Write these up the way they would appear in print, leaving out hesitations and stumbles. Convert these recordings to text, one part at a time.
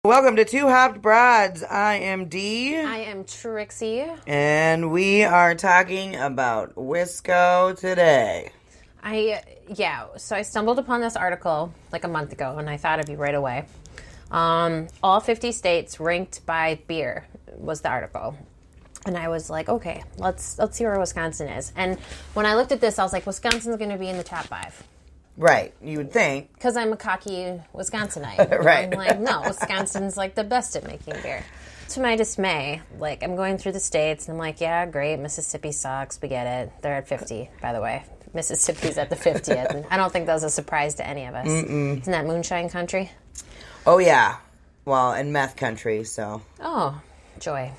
Welcome to Two Hopped Broads. I am Dee. I am Trixie. And we are talking about Wisco today. So I stumbled upon this article like a month ago, and I thought of you right away. All 50 states ranked by beer was the article. And I was like, okay, let's see where Wisconsin is. And when I looked at this, I was like, Wisconsin's going to be in the top 5. Right, you would think. Because I'm a cocky Wisconsinite. Right. I'm like, no, Wisconsin's like the best at making beer. To my dismay, like I'm going through the states and I'm like, yeah, great, Mississippi sucks, we get it. They're at 50, by the way. Mississippi's at the 50th. And I don't think that was a surprise to any of us. Isn't that moonshine country? Oh, yeah. Well, and meth country, so. Oh, joy.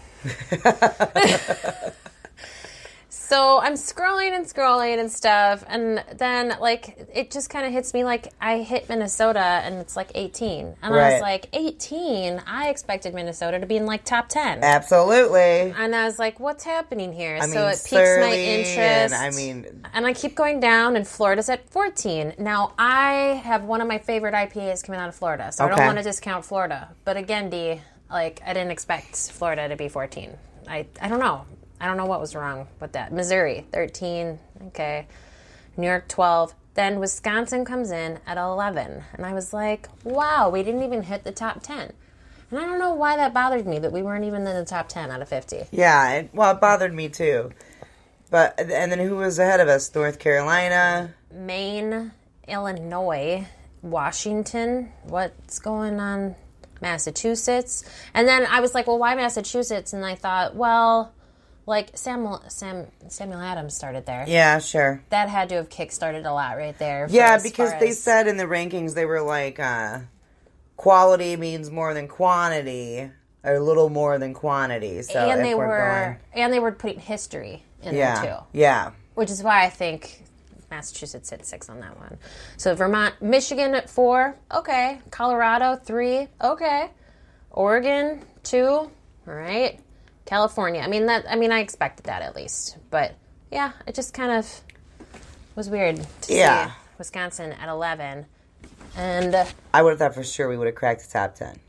So I'm scrolling and stuff, and then, like, it just kind of hits me like I hit Minnesota, and it's like 18. And Right. I was like, 18? I expected Minnesota to be in, like, top 10. Absolutely. And I was like, what's happening here? I So mean, it piques my Surly, interest. and I keep going down, and Florida's at 14. Now, I have one of my favorite IPAs coming out of Florida, so I Okay. don't want to discount Florida. But again, Dee, like, I didn't expect Florida to be 14. I don't know. I don't know what was wrong with that. Missouri, 13. Okay. New York, 12. Then Wisconsin comes in at 11. And I was like, wow, we didn't even hit the top 10. And I don't know why that bothered me, that we weren't even in the top 10 out of 50. Yeah, it bothered me too. And then who was ahead of us? North Carolina? Maine, Illinois, Washington. What's going on? Massachusetts. And then I was like, well, why Massachusetts? And I thought, well, like Samuel Adams started there. Yeah, sure. That had to have kickstarted a lot right there. Yeah, because they said in the rankings, they were like, quality means more than quantity, or a little more than quantity. So and they were putting history in there too. Yeah. Which is why I think Massachusetts hit 6 on that one. So Vermont, Michigan at 4, okay. Colorado 3, okay. Oregon 2, all right. California. I mean, I expected that at least, but yeah, it just kind of was weird to see Wisconsin at 11. And I would have thought for sure we would have cracked the top 10.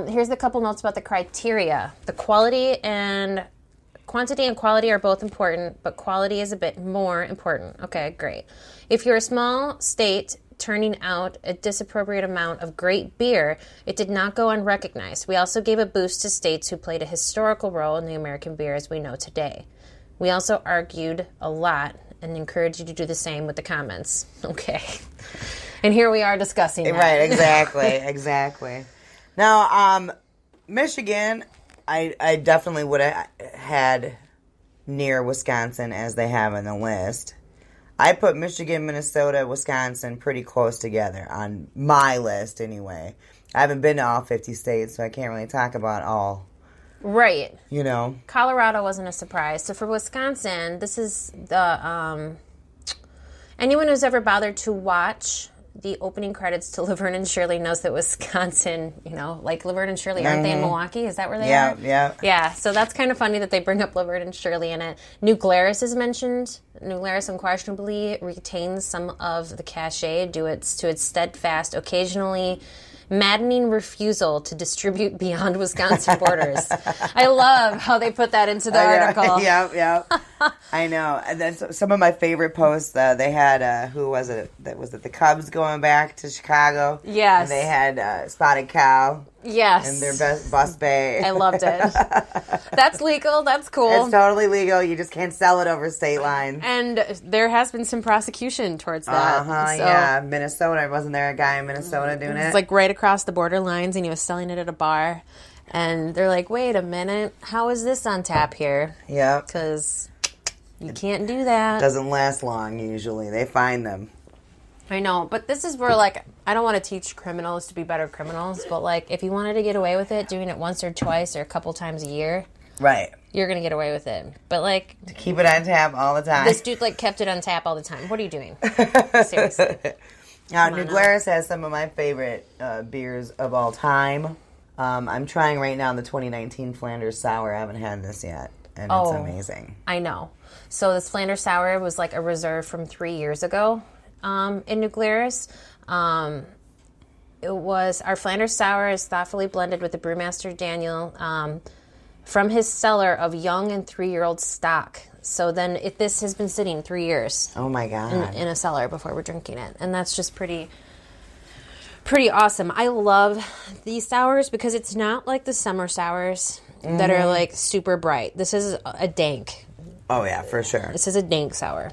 Here's a couple notes about the criteria. The quantity and quality are both important, but quality is a bit more important. Okay, great. If you're a small state turning out a disappropriate amount of great beer, it did not go unrecognized. We also gave a boost to states who played a historical role in the American beer as we know today. We also argued a lot and encouraged you to do the same with the comments. Okay. And here we are discussing that. Right, exactly. Now, Michigan, I definitely would have had near Wisconsin as they have in the list. I put Michigan, Minnesota, Wisconsin pretty close together on my list anyway. I haven't been to all 50 states, so I can't really talk about all. Right. You know. Colorado wasn't a surprise. So for Wisconsin, this is the anyone who's ever bothered to watch the opening credits to Laverne and Shirley knows that Wisconsin, like Laverne and Shirley, aren't they in Milwaukee? Is that where they are? Yeah. Yeah, so that's kind of funny that they bring up Laverne and Shirley in it. New Glarus is mentioned. New Glarus unquestionably retains some of the cachet due to its steadfast, occasionally maddening refusal to distribute beyond Wisconsin borders. I love how they put that into the article. Yeah. I know. And then some of my favorite posts, they had, who was it? Was it the Cubs going back to Chicago? Yes. And they had Spotted Cow. Yes. And their bus bay. I loved it. That's legal. That's cool. It's totally legal. You just can't sell it over state lines. And there has been some prosecution towards that. Yeah. Minnesota. Wasn't there a guy in Minnesota doing it? It's like right across the border lines, and he was selling it at a bar. And they're like, wait a minute. How is this on tap here? Yeah. Because you can't do that. Doesn't last long, usually. They find them. I know, but this is where, like, I don't want to teach criminals to be better criminals, but, like, if you wanted to get away with it, doing it once or twice or a couple times a year, right, you're going to get away with it. But, like... to keep it on tap all the time. This dude, like, kept it on tap all the time. What are you doing? Seriously. Now, New Glarus has some of my favorite beers of all time. I'm trying right now the 2019 Flanders Sour. I haven't had this yet, and it's amazing. I know. So this Flanders Sour was, like, a reserve from 3 years ago. In New Glarus. our Flanders Sour is thoughtfully blended with the brewmaster Daniel from his cellar of young and 3-year-old stock. So then this has been sitting 3 years. Oh my God. In a cellar before we're drinking it. And that's just pretty awesome. I love these sours because it's not like the summer sours that are like super bright. This is a dank. Oh yeah, for sure. This is a dank sour.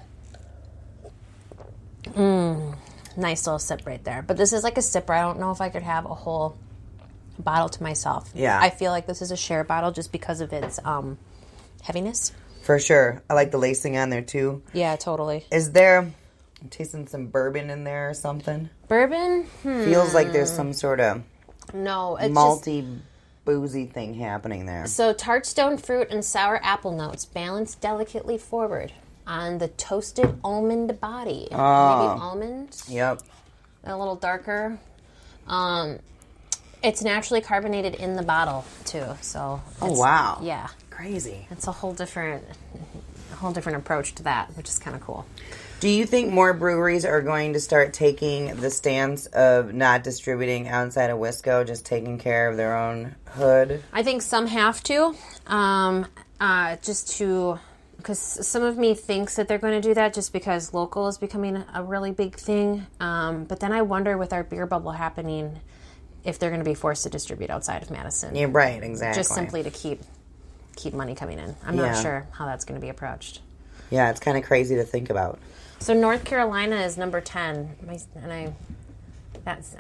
Nice little sip right there. But this is like a sipper. I don't know if I could have a whole bottle to myself. Yeah. I feel like this is a share bottle just because of its heaviness. For sure. I like the lacing on there too. Yeah, totally. I'm tasting some bourbon in there or something. Bourbon? Feels like there's some sort of No, it's malty, boozy thing happening there. So tart stone fruit and sour apple notes balanced delicately forward on the toasted almond body. Maybe almond? Yep. A little darker. It's naturally carbonated in the bottle too. So Oh wow. Yeah. Crazy. It's a whole different approach to that, which is kind of cool. Do you think more breweries are going to start taking the stance of not distributing outside of Wisco, just taking care of their own hood? I think some have to, because some of me thinks that they're going to do that just because local is becoming a really big thing. But then I wonder with our beer bubble happening if they're going to be forced to distribute outside of Madison. Yeah, right, exactly. Just simply to keep money coming in. I'm not sure how that's going to be approached. Yeah, it's kind of crazy to think about. So North Carolina is number 10, and I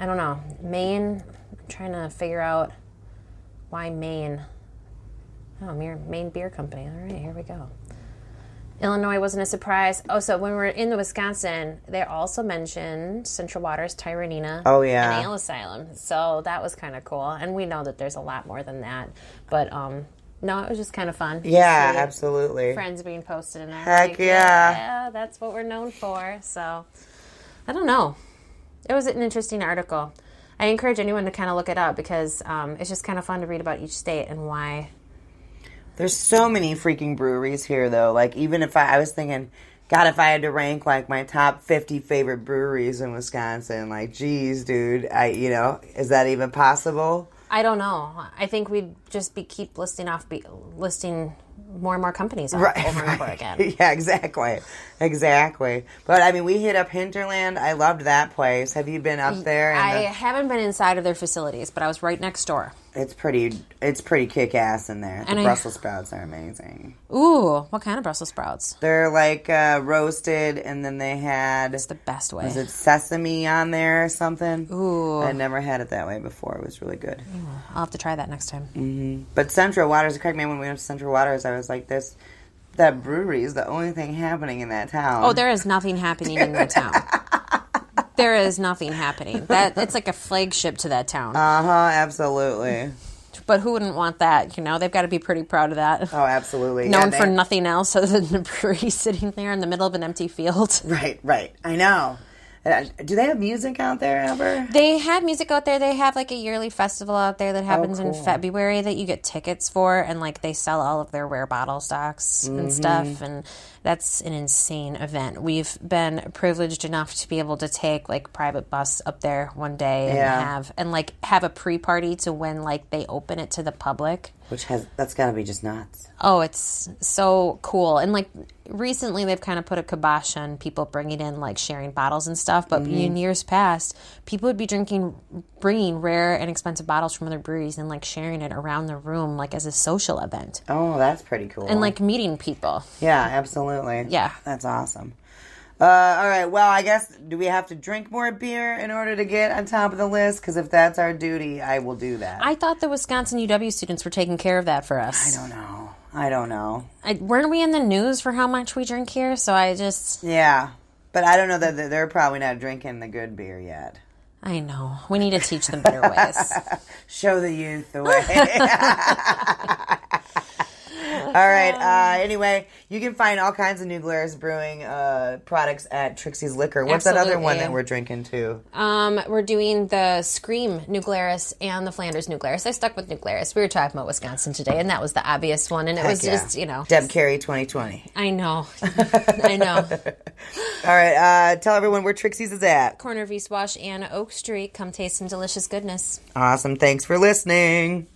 don't know. Maine, I'm trying to figure out why Maine. Oh, Maine Beer Company. All right, here we go. Illinois wasn't a surprise. Oh, so when we were in the Wisconsin, they also mentioned Central Waters, Tyranina, and Ale Asylum. So that was kind of cool. And we know that there's a lot more than that. But no, it was just kind of fun. Yeah, absolutely. Friends being posted in there. Heck yeah. That's what we're known for. So, I don't know. It was an interesting article. I encourage anyone to kind of look it up because it's just kind of fun to read about each state and why. There's so many freaking breweries here, though. Like, even if I was thinking, God, if I had to rank, like, my top 50 favorite breweries in Wisconsin, like, geez, dude, is that even possible? I don't know. I think we'd just keep listing more and more companies over and over again. Yeah, exactly. But, I mean, we hit up Hinterland. I loved that place. Have you been up there? I haven't been inside of their facilities, but I was right next door. It's pretty kick-ass in there. The Brussels sprouts are amazing. Ooh, what kind of Brussels sprouts? They're like roasted, and then they had... It's the best way. Was it sesame on there or something? Ooh. I'd never had it that way before. It was really good. Ooh, I'll have to try that next time. Mm-hmm. But Central Waters, correct me, when we went to Central Waters, I was like, that brewery is the only thing happening in that town. Oh, there is nothing happening in that town. There is nothing happening. It's like a flagship to that town. Absolutely. But who wouldn't want that? They've got to be pretty proud of that. Oh, absolutely. Known for nothing else other than the brewery sitting there in the middle of an empty field. Right. I know. Do they have music out there ever? They have music out there. They have like a yearly festival out there that happens in February that you get tickets for, and like they sell all of their rare bottle stocks and stuff, and that's an insane event. We've been privileged enough to be able to take like private bus up there one day and have a pre-party to when like they open it to the public. That's got to be just nuts. Oh, it's so cool. And like recently they've kind of put a kibosh on people bringing in like sharing bottles and stuff. But in years past, people would be bringing rare and expensive bottles from other breweries and like sharing it around the room like as a social event. Oh, that's pretty cool. And like meeting people. Yeah, absolutely. Yeah. That's awesome. All right, well, I guess, do we have to drink more beer in order to get on top of the list? Because if that's our duty, I will do that. I thought the Wisconsin UW students were taking care of that for us. I don't know. Weren't we in the news for how much we drink here? So I just... Yeah, but I don't know that they're probably not drinking the good beer yet. I know. We need to teach them better ways. Show the youth the way. right. Anyway, you can find all kinds of New Glarus Brewing products at Trixie's Liquor. What's that other one that we're drinking too? We're doing the Scream New Glarus and the Flanders New Glarus. I stuck with New Glarus. We were talking about Wisconsin today, and that was the obvious one. And it was just, Deb Carey 2020. I know. I know. All right. Tell everyone where Trixie's is at. Corner of East Wash and Oak Street. Come taste some delicious goodness. Awesome. Thanks for listening.